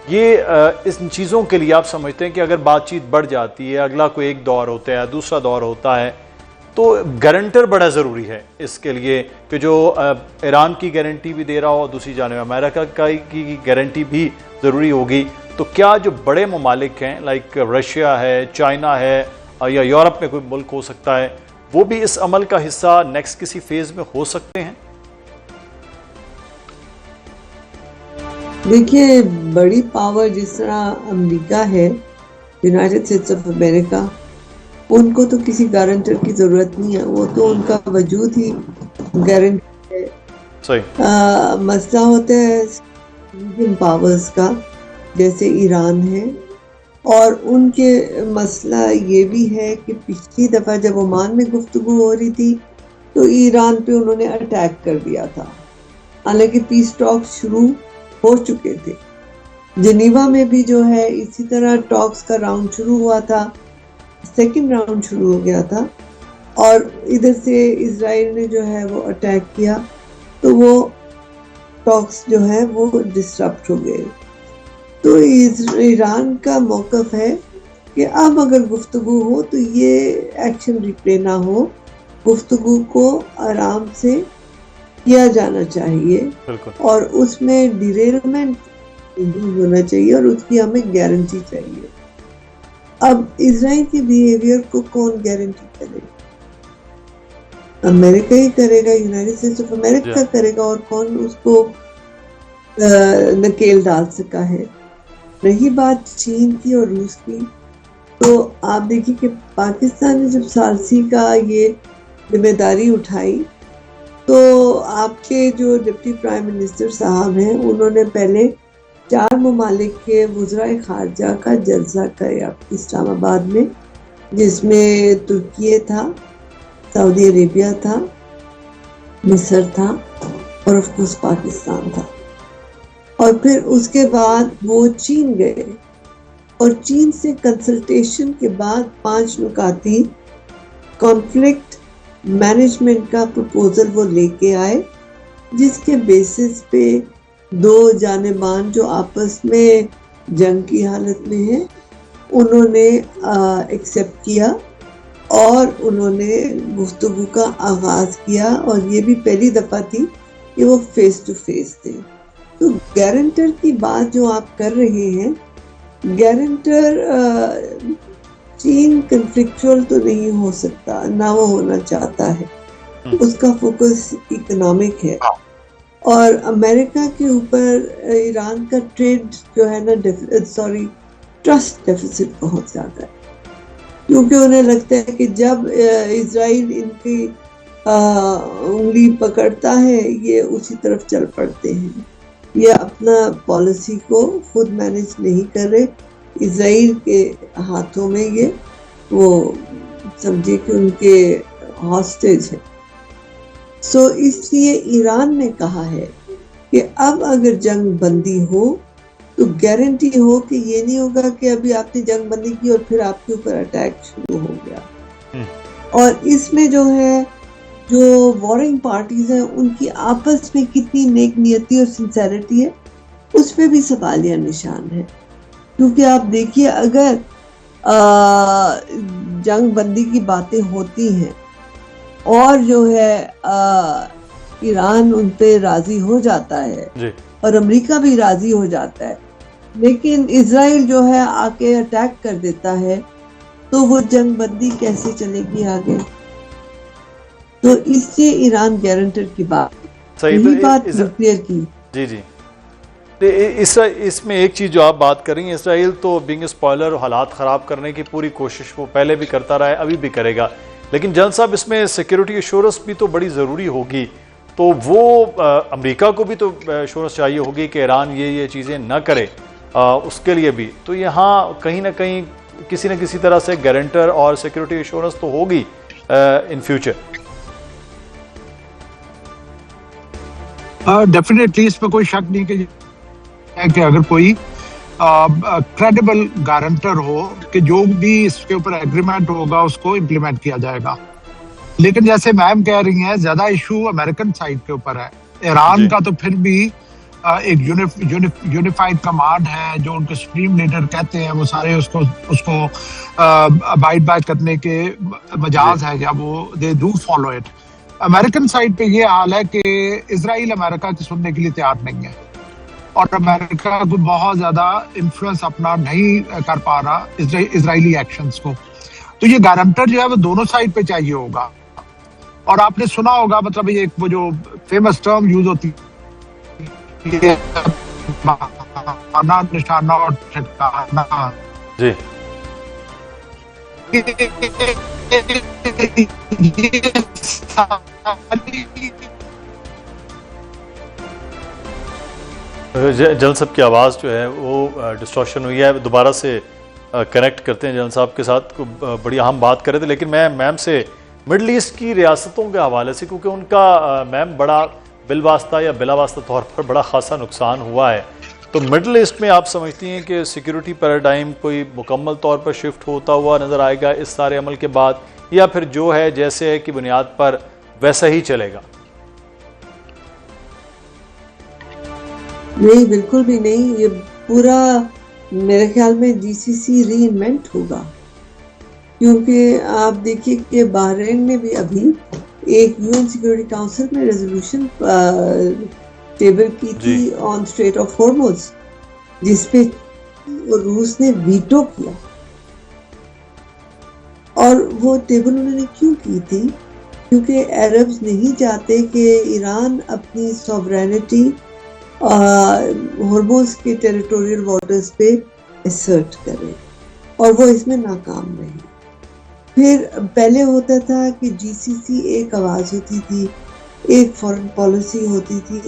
یہ اس چیزوں کے لیے آپ سمجھتے ہیں کہ اگر بات چیت بڑھ جاتی ہے، اگلا کوئی ایک دور ہوتا ہے، دوسرا دور ہوتا ہے، تو گارنٹر بڑا ضروری ہے اس کے لیے کہ جو ایران کی گارنٹی بھی دے رہا ہو، دوسری جانب امریکہ کی گارنٹی بھی ضروری ہوگی. تو کیا جو بڑے ممالک ہیں لائک رشیا ہے، چائنا ہے، یا یورپ میں کوئی ملک ہو سکتا ہے، وہ بھی اس عمل کا حصہ نیکسٹ کسی فیز میں ہو سکتے ہیں؟ دیکھیے، بڑی پاور جس طرح امریکہ ہے، یونائٹڈ اسٹیٹس آف امریکہ، ان کو تو کسی گارنٹر کی ضرورت نہیں ہے، وہ تو ان کا وجود ہی گارنٹر ہے. صحیح. مسئلہ ہوتا ہے ریجن پاورز کا، جیسے ایران ہے، اور ان کے مسئلہ یہ بھی ہے کہ پچھلی دفعہ جب عمان میں گفتگو ہو رہی تھی تو ایران پہ انہوں نے اٹیک کر دیا تھا، حالانکہ پیس ٹاکس شروع ہو چکے تھے. جنیوا میں بھی جو ہے اسی طرح ٹاکس کا راؤنڈ شروع ہوا تھا، سیکنڈ راؤنڈ شروع ہو گیا تھا، اور ادھر سے اسرائیل نے جو ہے وہ اٹیک کیا، تو وہ ٹاکس جو ہے وہ ڈسٹرپٹ ہو گئے. تو ایران کا موقف ہے کہ اب اگر گفتگو ہو تو یہ ایکشن ریپلے نہ ہو، گفتگو کو آرام سے کیا جانا چاہیے، اور اس میں ڈیریلمنٹ نہیں ہونا چاہیے، اور اس کی ہمیں گارنٹی چاہیے. اب اسرائیل کے بیہیویئر کو کون گارنٹی کرے گا؟ امریکہ ہی کرے گا، یونائٹڈ اسٹیٹس آف امریکہ کرے گا، اور کون اس کو نکیل ڈال سکا ہے. رہی بات چین کی اور روس کی، تو آپ دیکھیں کہ پاکستان نے جب ثالثی کا یہ ذمہ داری اٹھائی تو آپ کے جو ڈپٹی پرائم منسٹر صاحب ہیں انہوں نے پہلے 4 ممالک کے وزرائے خارجہ کا جلسہ کیا اسلام آباد میں، جس میں ترکیہ تھا، سعودی عربیہ تھا، مصر تھا، اور آف کورس پاکستان تھا. اور پھر اس کے بعد وہ چین گئے، اور چین سے کنسلٹیشن کے بعد 5 نکاتی کانفلکٹ مینجمنٹ کا پروپوزل وہ لے کے آئے، جس کے بیسس پہ 2 جانبان جو آپس میں جنگ کی حالت میں ہیں انہوں نے ایکسیپٹ کیا، اور انہوں نے گفتگو کا آغاز کیا، اور یہ بھی پہلی دفعہ تھی کہ وہ فیس ٹو فیس تھے. تو گارنٹر کی بات جو آپ کر رہے ہیں، گارنٹر چین کنفلکچوئل تو نہیں ہو سکتا، نہ وہ ہونا چاہتا ہے، اس کا فوکس اکنامک ہے، اور امریکہ کے اوپر ایران کا ٹریڈ جو ہے نا ٹرسٹ ڈیفیسٹ بہت زیادہ ہے، کیونکہ انہیں لگتا ہے کہ جب اسرائیل ان کی انگلی پکڑتا ہے یہ اسی طرف چل پڑتے ہیں. یہ اپنا پالیسی کو خود مینج نہیں کر رہے، اسرائیل کے ہاتھوں میں یہ وہ سمجھے کہ ان کے ہاسٹیج ہے. سو اس لیے ایران نے کہا ہے کہ اب اگر جنگ بندی ہو تو گارنٹی ہو کہ یہ نہیں ہوگا کہ ابھی آپ نے جنگ بندی کی اور پھر آپ کے اوپر اٹیک شروع ہو گیا. اور اس میں جو ہے جو وارنگ پارٹیز ہیں ان کی آپس میں کتنی نیک نیتی اور سنسیریٹی ہے اس پہ بھی سوالیہ نشان ہے. کیونکہ آپ دیکھیے اگر جنگ بندی کی باتیں ہوتی ہیں اور جو ہے ایران ان پہ راضی ہو جاتا ہے اور امریکہ بھی راضی ہو جاتا ہے، لیکن اسرائیل جو ہے آ کے اٹیک کر دیتا ہے، تو وہ جنگ بندی کیسے چلے گی آگے؟ تو اس سے ایران گارنٹر کی بات نیوکلیئر کی. جی اس میں ایک چیز جو آپ بات کر رہی ہیں، اسرائیل تو بینگ اسپوائلر حالات خراب کرنے کی پوری کوشش وہ پہلے بھی کرتا رہا ہے، ابھی بھی کرے گا، لیکن جنرل صاحب اس میں سیکیورٹی ایشورنس بھی تو بڑی ضروری ہوگی. تو وہ امریکہ کو بھی تو ایشورنس چاہیے ہوگی کہ ایران یہ چیزیں نہ کرے، اس کے لیے بھی تو یہاں کہیں نہ کہیں کسی نہ کسی طرح سے گارنٹر اور سیکیورٹی ایشورنس تو ہوگی ان فیوچر. ڈیفینیٹلی اس میں کوئی شک نہیں کہ اگر کوئی کریڈیبل گارنٹر ہو کہ جو بھی اس کے اوپر ایگریمنٹ ہوگا اس کو امپلیمنٹ کیا جائے گا. لیکن جیسے میم کہہ رہی ہیں زیادہ ایشو امریکن سائڈ کے اوپر ہے. ایران کا تو پھر بھی ایک یونیفائڈ کمانڈ ہے جو ان کے سپریم لیڈر کہتے ہیں، وہ سارے اس کو ابائڈ بائی کرنے کے مجاز ہے، یا وہ they do follow it. American side پہ یہ حال ہے کہ اسرائیل امریکہ کی سننے کے لیے تیار نہیں ہے، اور امریکہ کو بہت زیادہ انفلوئنس اپنا نہیں کر پا رہا اسرائیلی ایکشنز کو. تو یہ گارنٹر جو ہے وہ دونوں سائڈ پہ چاہیے ہوگا. اور آپ نے سنا ہوگا، مطلب یہ وہ جو فیمس ٹرم یوز ہوتی ہے نشانہ اور ٹھکانہ، جی جنرل صاحب کی آواز جو ہے وہ ڈسٹورشن ہوئی ہے، دوبارہ سے کنیکٹ کرتے ہیں جنرل صاحب کے ساتھ. بڑی اہم بات کر رہے تھے، لیکن میں میم سے مڈل ایسٹ کی ریاستوں کے حوالے سے، کیونکہ ان کا میم بڑا بالواسطہ یا بلا واسطہ طور پر بڑا خاصا نقصان ہوا ہے، تو مڈل ایسٹ میں آپ سمجھتی ہیں کہ سیکیورٹی پیراڈائم کوئی مکمل طور پر شفٹ ہوتا ہوا نظر آئے گا اس سارے عمل کے بعد، یا پھر جو ہے جیسے ہے کی بنیاد پر ویسا ہی چلے گا؟ نہیں، بالکل بھی نہیں. یہ پورا میرے خیال میں جی سی سی ری انوینٹ ہوگا، کیونکہ آپ دیکھیے کہ بحرین نے بھی ابھی ایک یو این سیکورٹی کاؤنسل میں ریزولوشن ٹیبل کی تھی آن اسٹریٹ آف ہارموز، جس پہ روس نے ویٹو کیا. اور وہ ٹیبل انہوں نے کیوں کی تھی؟ کیونکہ عربز نہیں چاہتے کہ ایران اپنی سوورینٹی ہارموز کے ٹیریٹوریل واٹرز پہ اسرٹ کرے، اور وہ اس میں ناکام رہے. پھر پہلے ہوتا تھا کہ جی سی سی ایک آواز ہوتی تھی، ایک فورن پالیسی ہوتی تھی،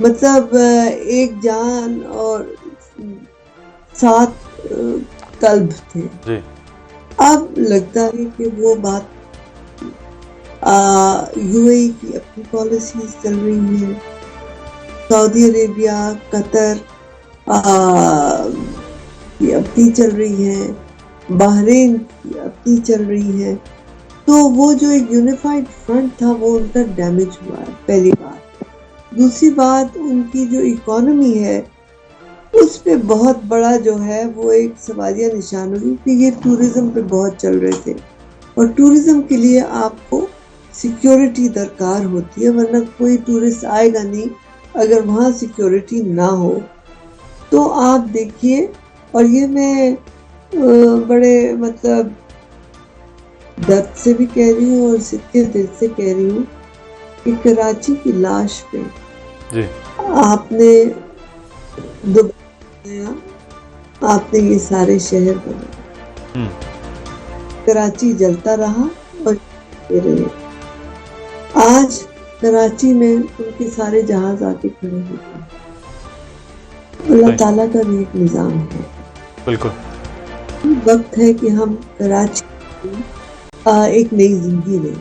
مطلب ایک جان اور 7 قلب تھے. اب لگتا ہے کہ وہ بات یو اے ای کی اپنی پالیسیز چل رہی ہیں، سعودی عربیہ، قطر کی اپنی چل رہی ہیں، بحرین کی اپنی چل رہی ہے. تو وہ جو ایک یونیفائڈ فرنٹ تھا وہ ان کا ڈیمیج ہوا ہے، پہلی بات. دوسری بات، ان کی جو اکانومی ہے اس پہ بہت بڑا جو ہے وہ ایک سوالیہ نشان ہوگی، کہ یہ ٹورزم پہ بہت چل رہے تھے، اور ٹورزم کے لیے آپ کو سیکیورٹی درکار ہوتی ہے، ورنہ کوئی ٹورسٹ آئے گا نہیں اگر وہاں سیکیورٹی نہ ہو. تو آپ دیکھیے، اور یہ میں بڑے مطلب درد سے بھی کہہ رہی ہوں اور سچے دل سے کہہ رہی ہوں کہ کراچی کی لاش پہ آپ نے دوبارہ آپ نے یہ سارے شہر بنائے، کراچی جلتا رہا اور رہے. آج کراچی میں ان کے سارے جہاز آ کے کھڑے ہوتے ہیں. اللہ تعالیٰ کا بھی ایک نظام ہے. بالکل وقت ہے کہ ہم کراچی ایک نئی زندگی دیں.